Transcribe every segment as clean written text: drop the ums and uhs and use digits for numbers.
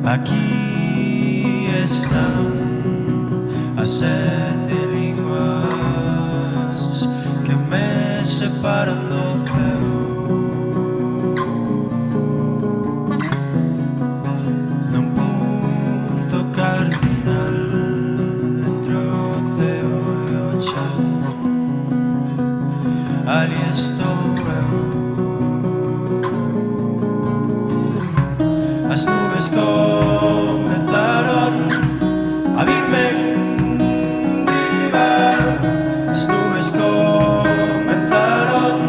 Aquí están as 7 linguas que me separan do céu. Nun punto cardinal entre o ceo e o chão. Ali estou eu. As nubes comenzaron a virme riba. As nubes comenzaron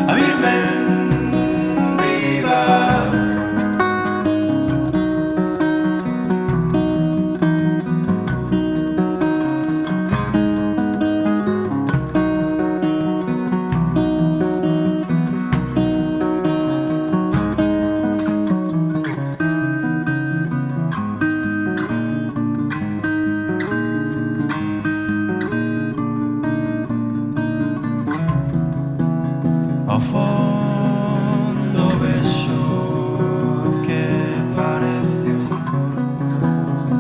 a virme riba. Ao fondo vexo que parece un corpo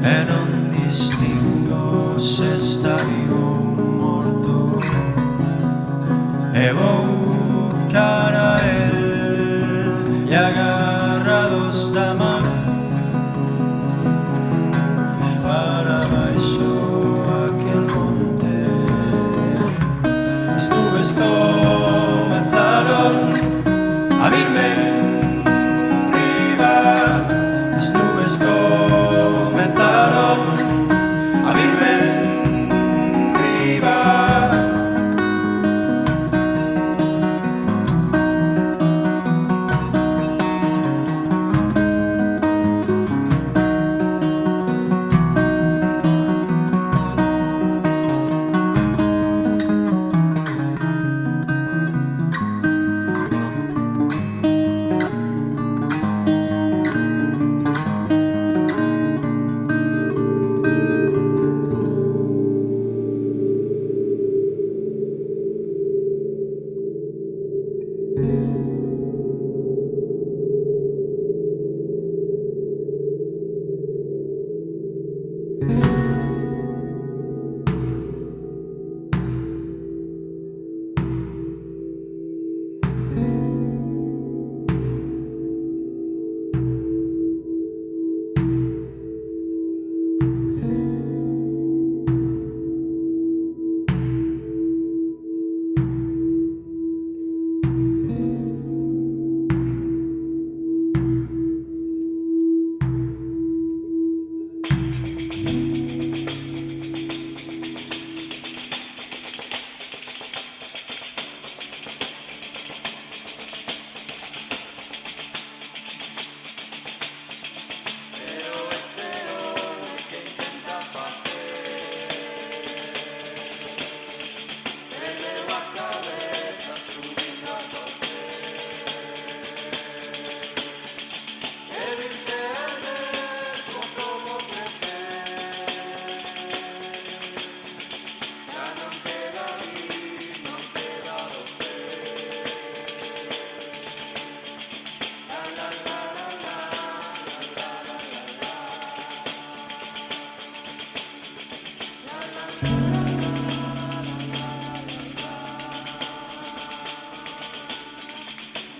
e non distingo se está vivo ou morto. E vou cara a el e agarrados da man para baixo aquel monte. As nubes comenzaron a virme riba. As nubes comenzaron a virme riba.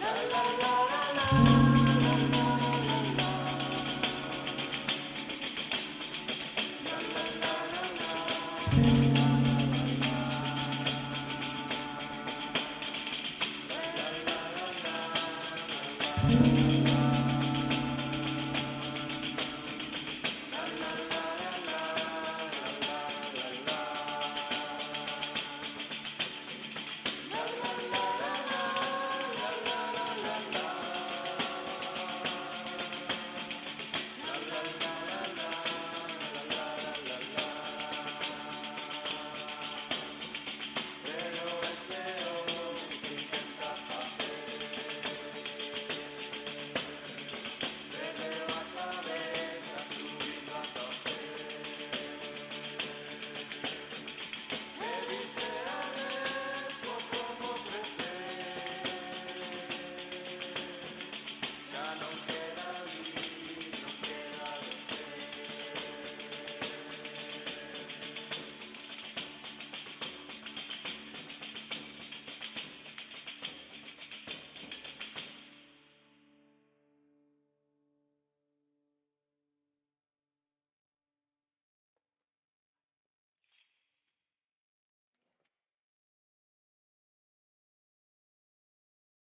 La la la.